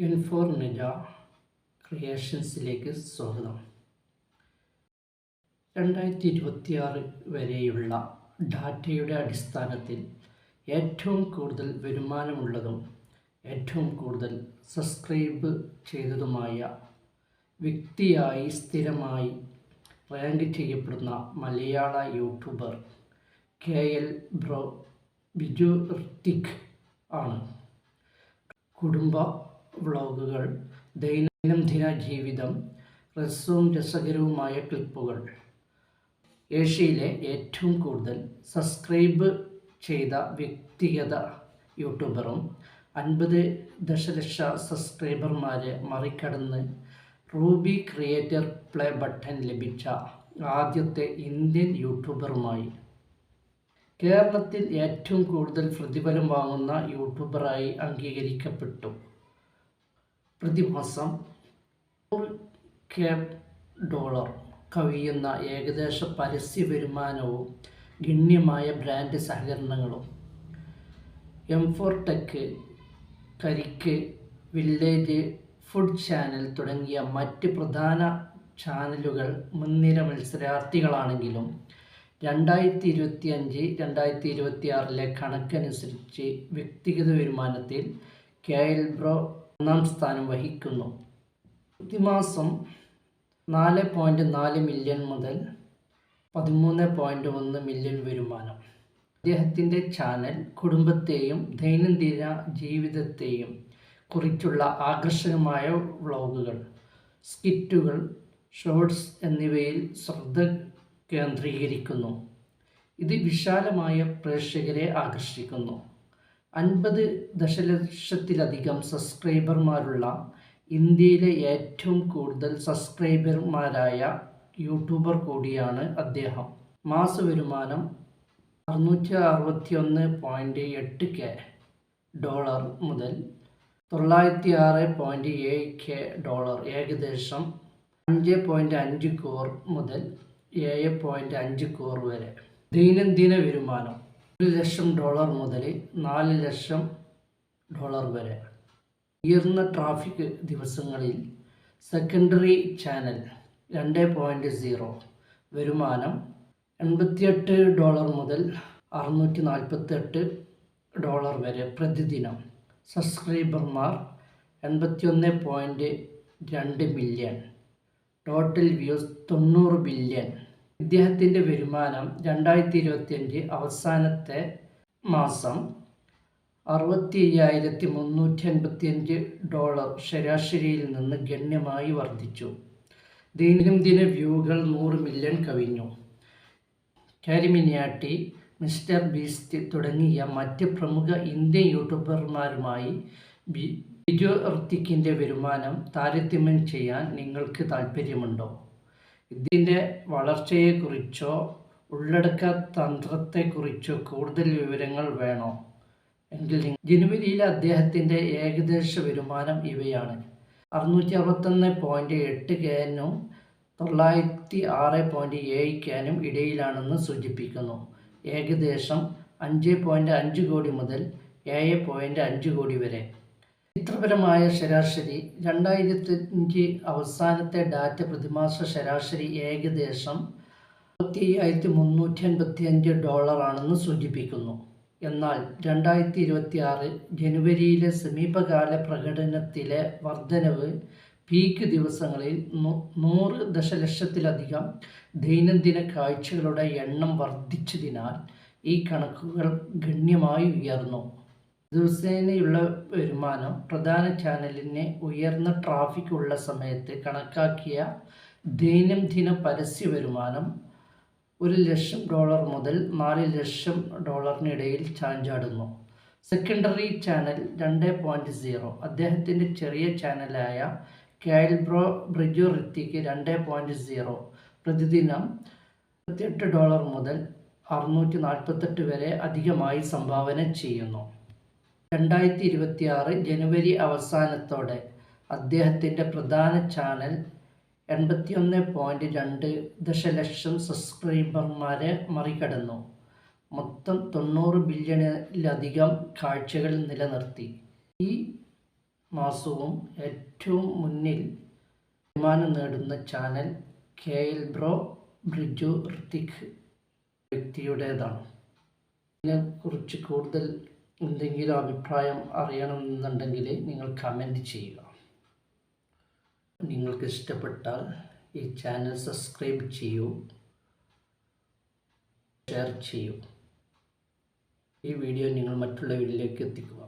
N4 നിജ ക്രിയേഷൻസിലേക്ക് സ്വാഗതം. 2026 വരെയുള്ള ഡാറ്റയുടെ അടിസ്ഥാനത്തിൽ ഏറ്റവും കൂടുതൽ വരുമാനമുള്ളതും ഏറ്റവും കൂടുതൽ സബ്സ്ക്രൈബ് ചെയ്തതുമായ വ്യക്തിയായി സ്ഥിരമായി റാങ്ക് ചെയ്യപ്പെടുന്ന മലയാള YouTuber KL bro Biju Hrithik ആണ്. കുടുംബ വ്ളോഗുകൾ, ദൈനംദിന ജീവിതം, രസവും രസകരവുമായ ക്ലിപ്പുകൾ. ഏഷ്യയിലെ ഏറ്റവും കൂടുതൽ സബ്സ്ക്രൈബ് ചെയ്ത വ്യക്തിഗത യൂട്യൂബറും 50 ദശലക്ഷ സബ്സ്ക്രൈബർമാരെ മറികടന്ന് റൂബി ക്രിയേറ്റർ പ്ലേ ബട്ടൺ ലഭിച്ച ആദ്യത്തെ ഇന്ത്യൻ യൂട്യൂബറുമായി. കേരളത്തിൽ ഏറ്റവും കൂടുതൽ പ്രതിഫലം വാങ്ങുന്ന യൂട്യൂബറായി അംഗീകരിക്കപ്പെട്ടു. പ്രതിമാസം $100,000 കവിയുന്ന ഏകദേശ പരസ്യ വരുമാനവും ഗണ്യമായ ബ്രാൻഡ് സഹകരണങ്ങളും. M4 ടെക്, കരിക്ക്, വില്ലേജ് ഫുഡ് ചാനൽ തുടങ്ങിയ മറ്റ് പ്രധാന ചാനലുകൾ മുൻനിര മത്സരാർത്ഥികളാണെങ്കിലും 2025-2026 കണക്കനുസരിച്ച് വ്യക്തിഗത വരുമാനത്തിൽ KL ബ്രോ ഒന്നാം സ്ഥാനം വഹിക്കുന്നു. പ്രതിമാസം 4.4 മില്യൺ മുതൽ 13.1 മില്യൺ വരുമാനം. അദ്ദേഹത്തിൻ്റെ ചാനൽ കുടുംബത്തെയും ദൈനംദിന ജീവിതത്തെയും കുറിച്ചുള്ള ആകർഷകമായ വ്ളോഗുകൾ, സ്കിറ്റുകൾ, ഷോർട്സ് എന്നിവയിൽ ശ്രദ്ധ കേന്ദ്രീകരിക്കുന്നു. ഇത് വിശാലമായ പ്രേക്ഷകരെ ആകർഷിക്കുന്നു. 50 ദശലക്ഷത്തിലധികം സബ്സ്ക്രൈബർമാരുള്ള ഇന്ത്യയിലെ ഏറ്റവും കൂടുതൽ സബ്സ്ക്രൈബർമാരായ യൂട്യൂബർ കൂടിയാണ് അദ്ദേഹം. മാസവരുമാനം $661.8K മുതൽ $906.7K, ഏകദേശം 5.5 കോർ മുതൽ 7.5 കോർ വരെ. ദൈനംദിന വരുമാനം $1,00,000 മുതൽ $4,00,000 വരെ. ഉയർന്ന ട്രാഫിക് ദിവസങ്ങളിൽ സെക്കൻഡറി ചാനൽ 2.0 വരുമാനം $88 മുതൽ $648 വരെ പ്രതിദിനം. സബ്സ്ക്രൈബർമാർ 81.2 മില്യൺ. Total views 90 billion. ഇദ്ദേഹത്തിൻ്റെ വരുമാനം 2025 അവസാനത്തെ മാസം $65,385 ശരാശരിയിൽ നിന്ന് ഗണ്യമായി വർദ്ധിച്ചു. ദൈനംദിന വ്യൂകൾ 100 മില്യൺ കവിഞ്ഞു. കാരിമിനിയാട്ടി, മിസ്റ്റർ ബീസ്റ്റ് തുടങ്ങിയ മറ്റ് പ്രമുഖ ഇന്ത്യൻ യൂട്യൂബർമാരുമായി ബിജു ഋത്തിക്കിൻ്റെ വരുമാനം താരതമ്യം ചെയ്യാൻ നിങ്ങൾക്ക് താല്പര്യമുണ്ടോ? ഇതിൻ്റെ വളർച്ചയെക്കുറിച്ചോ ഉള്ളടക്ക തന്ത്രത്തെക്കുറിച്ചോ കൂടുതൽ വിവരങ്ങൾ വേണോ എങ്കിൽ ജനുവരിയിലെ അദ്ദേഹത്തിൻ്റെ ഏകദേശ വരുമാനം ഇവയാണ്: $661.8K-നും $906.7K-നും ഇടയിലാണെന്ന് സൂചിപ്പിക്കുന്നു. ഏകദേശം 5.5 കോടി മുതൽ 7.5 കോടി വരെ. ചിത്രപരമായ ശരാശരി 2025 അവസാനത്തെ ഡാറ്റ പ്രതിമാസ ശരാശരി ഏകദേശം $65,385 ആണെന്ന് സൂചിപ്പിക്കുന്നു. എന്നാൽ 2026 ജനുവരിയിലെ സമീപകാല പ്രകടനത്തിലെ വർധനവ് പീക്ക് ദിവസങ്ങളിൽ 100 ദശലക്ഷത്തിലധികം ദൈനംദിന കാഴ്ചകളുടെ എണ്ണം വർദ്ധിച്ചതിനാൽ ഈ കണക്കുകൾ ഗണ്യമായി ഉയർന്നു. ദിവസേനയുള്ള വരുമാനം പ്രധാന ചാനലിന് ഉയർന്ന ട്രാഫിക് ഉള്ള സമയത്ത് കണക്കാക്കിയ ദൈനംദിന പരസ്യ വരുമാനം $1,00,000 മുതൽ $4,00,000 ചാഞ്ചാടുന്നു. സെക്കൻഡറി ചാനൽ 2.0 അദ്ദേഹത്തിൻ്റെ ചെറിയ ചാനലായ KL ബ്രോ ബിജു ഋത്തിക് 2.0 പ്രതിദിനം $38 മുതൽ $648 വരെ അധികമായി സംഭാവന ചെയ്യുന്നു. 2026 ജനുവരി അവസാനത്തോടെ അദ്ദേഹത്തിൻ്റെ പ്രധാന ചാനൽ 81.2 ദശലക്ഷം സബ്സ്ക്രൈബർമാരെ മറികടന്നു. മൊത്തം 90 ബില്യണിലധികം കാഴ്ചകൾ നിലനിർത്തി. ഈ മാസവും ഏറ്റവും മുന്നിൽ വരുമാനം നേടുന്ന channel KL bro Briju Hrithik വ്യക്തിയുടേതാണ്. ഇതിനെക്കുറിച്ച് കൂടുതൽ എന്തെങ്കിലും അഭിപ്രായം അറിയണമെന്നുണ്ടെങ്കിൽ നിങ്ങൾ കമൻറ്റ് ചെയ്യുക. നിങ്ങൾക്ക് ഇഷ്ടപ്പെട്ടാൽ ഈ ചാനൽ സബ്സ്ക്രൈബ് ചെയ്യൂ, ഷെയർ ചെയ്യൂ. ഈ വീഡിയോ നിങ്ങൾ മറ്റുള്ളവരിലേക്ക് എത്തിക്കുക.